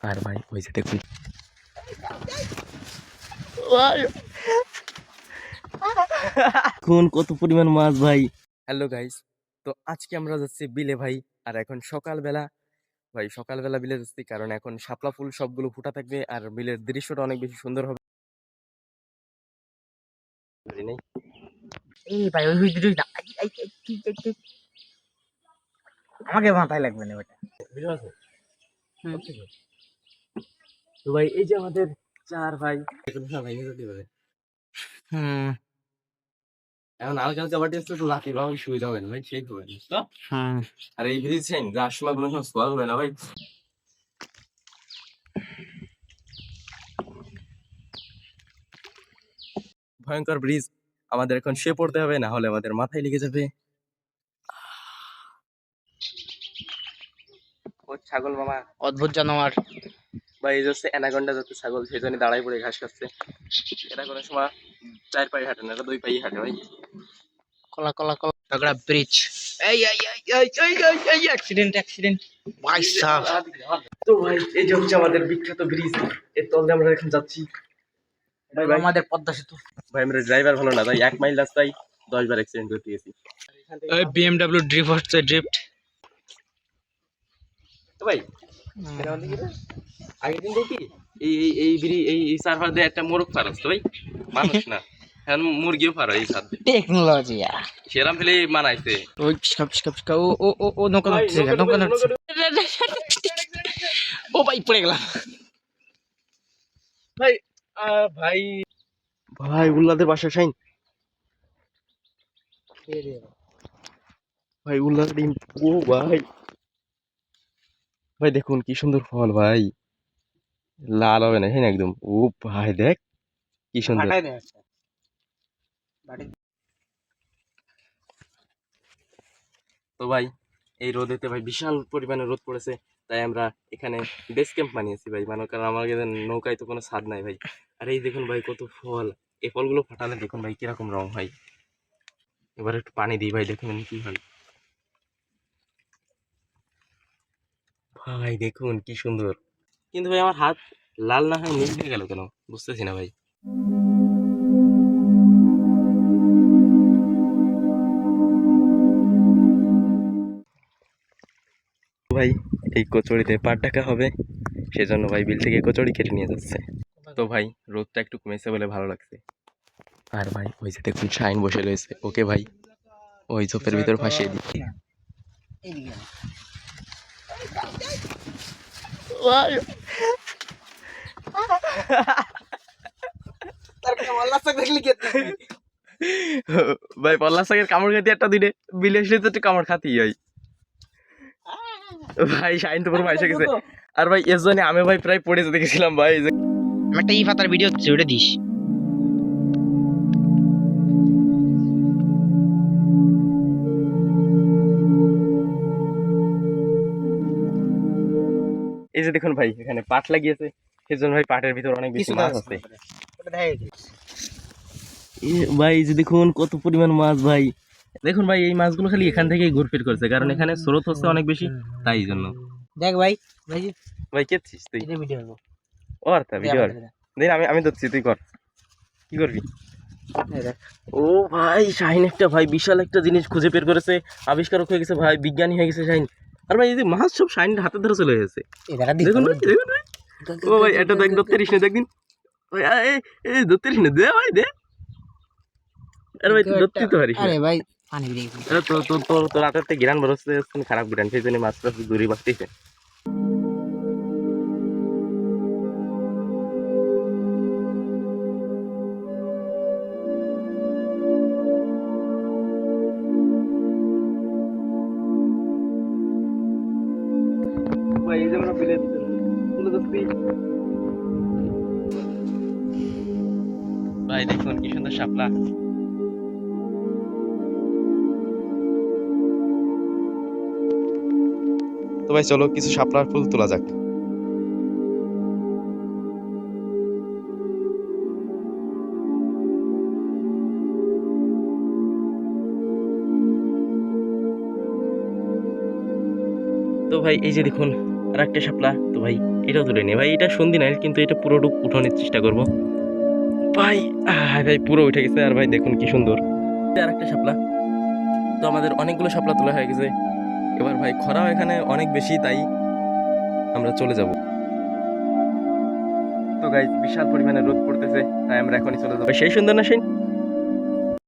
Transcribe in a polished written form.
আর ভাই ওই যে দেখুন কোন কত পরিমাণ মাছ ভাই। হ্যালো গাইস, তো আজকে আমরা যাচ্ছি বিলে ভাই। আর এখন সকালবেলা ভাই, সকালবেলা বিলে যাচ্ছি কারণ এখন শাপলা ফুল সবগুলো ফুটা থাকবে আর বিলের দৃশ্যটা অনেক বেশি সুন্দর হবে। বুঝি নাই? এই ভাই ওই হুইদ্রুই না আমাকে মাথায় লাগবে না ওটা। বুঝতে পারছো? তো ভাই এই যে আমাদের চার ভাই ভাই হুম এখন হালকা হালকা বাটি আসলে একটু লাঠি ভাবে সুবিধা হবে না ভাই, সেই হবে না। হুম আর এই ব্রিজ চেন যার সময় কোনো সময় স্কোয়ার হবে না ভাই। ভয়ঙ্কর ব্রিজ, আমাদের এখন শুয়ে পড়তে হবে, না হলে আমাদের মাথায় লেগে যাবে। ও ছাগল মামা, অদ্ভুত জানোয়ার। ভাই এই যাচ্ছে অ্যানাকন্ডা যাচ্ছে ছাগল, সেই জন্য দাঁড়াই পড়ে ঘাস খাচ্ছে। এটা কোনো সময় চার পায়ে হাঁটে না, এটা দুই পায়ে হাঁটে ভাই। কলা কলা কলা তগড়া ব্রিজ। এই এই এই এই এই এই এই অ্যাক্সিডেন্ট অ্যাক্সিডেন্ট ভাই সাহেব। তো ভাই এই যে হচ্ছে আমাদের বিখ্যাত ব্রিজ, এর তল দিয়ে আমরা এখন যাচ্ছি। ভাই ভাই আমাদের পদ্মা সেতু। ভাই আমরা ড্রাইভার ভালো না তাই 1 মাইল রাস্তায় 10 বার অ্যাক্সিডেন্ট করতে গেছি। এই বিএমডব্লিউ ড্রিফট হচ্ছে ড্রিফট। তো ভাই এটা আমাদের কি রে? আগের দিন দেখি এই এই এই ব্রিজ এই সার্ভার দিয়ে একটা মোরগ ফারাস তো ভাই, মানুষ না এখন মুরগিও ফারা এই সাথে টেকনোলজি সেরাম ফেলে মানাইছে। ওই স্কাপ স্কাপ স্কাপ ও নৌকা ধরছে নৌকা ধরছে। ও ভাই পড়ে গেলাম। ভাই ভাই ভাই উল্লাদের বাসা শাইন ভাই, উল্লাদ ডিম। ও ভাই ভাই দেখুন কি সুন্দর ফল ভাই, লাল হবে না হ্যাঁ একদম। ও ভাই দেখ কি সুন্দর। ফাটাই দে আচ্ছা। তো ভাই এই রোদেতে ভাই বিশাল পরিমাণে রোদ পড়েছে, তাই আমরা এখানে বেস ক্যাম্প বানিয়েছি ভাই, মানে কারণ আমাদের নৌকায় তো কোনো স্বাদ নাই ভাই। আর এই দেখুন ভাই কত ফল, এই ফলগুলো ফাটালে দেখুন ভাই কিরকম রং হয়। এবার একটু পানি দিই ভাই, দেখুন কি হয়। ভাই দেখুন কি সুন্দর, কিন্তু ভাই আমার হাত লাল না হয়ে নীল হয়ে গেল কেন বুঝতেছি না ভাই। ভাই এই কচুরিতে পাট ঢাকা হবে, সেজন্য ভাই বিল থেকে কচুরি কেটে নিয়ে যাচ্ছে। তো ভাই রোদটা একটু কমেছে বলে ভালো লাগছে। আর ভাই ওই যে দেখুন শাইন বসে রয়েছে, ওকে ভাই ওই ঝোপের ভিতর ফাঁসিয়ে দিচ্ছি। ভাই পল্লা শাকের কামড় খাতি একটা দিনে বিলে এসে তো একটু কামড় খাতেই হয় ভাই। শাইন তো পুরো এসে গেছে। আর ভাই এর জন্য আমি ভাই প্রায় পড়ে যেতে গেছিলাম ভাই। এই যে আমি একটা ই পাতার ভিডিও হচ্ছে ওটা দিস। এই যে দেখুন ভাই এখানে পাট লাগিয়েছে, সেজন্য ভাই পাটের ভিতর অনেক বেশি মাছ আছে। ভাই এই যে দেখুন কত পরিমাণ মাছ ভাই। দেখুন ভাই এই মাছগুলো খালি এখান থেকেই ঘুরফির করছে, কারণ এখানে স্রোত হচ্ছে অনেক বেশি, তাই জন্য। দেখ ভাই ভাই ভাই কেছিস তুই? এটা ভিডিও করব। ও আর তা ভিডিও দিন, আমি ধরছি, তুই কর, কি করবি? ও ভাই শাহিন একটা ভাই বিশাল একটা জিনিস খুঁজে বের করেছে, আবিষ্কারক হয়ে গেছে ভাই, বিজ্ঞানী হয়ে গেছে শাহিন। আর ভাই এই যে মাছ সব শাহিনের হাতে ধরে চলে গেছে। দেখুন ভাই দেখুন ভাই, ও ভাই এটা দেখ ধরতে পারিস না, দেখদিন ওই এই ধরতে পারিস না, দে ভাই দে। আরে ভাই তুই ধরতে তো পারিস না। আরে ভাই পানি দিয়ে আরে তোর তোর তোর তোর হাতের থেকে ঘিরান বেরোচ্ছে, খারাপ ঘিরান, সেই জন্য মাছ টাছ দূরে বাঁচতেছে। ভাই এই যে আমরা বিলের ভিতরে চলে যাচ্ছি। ভাই দেখুন কি সুন্দর শাপলা। তো ভাই চলো কিছু শাপলার ফুল তোলা যাক। তো ভাই এই যে দেখুন আর একটা শাপলা তো ভাই এটাও তুলে নি ভাই, এটা সন্ধি নাই কিন্তু এটা পুরোটুক উঠানোর চেষ্টা করব ভাই। ভাই পুরো উঠে গেছে। আর ভাই দেখুন কি সুন্দর আর একটা শাপলা। তো আমাদের অনেকগুলো শাপলা তোলা হয়ে গেছে। এবার ভাই খরাও এখানে অনেক বেশি, তাই আমরা চলে যাব। তো গাইজ বিশাল পরিমাণে রোদ পড়তেছে, তাই আমরা এখনই চলে যাবো। সেই সুন্দর না সেই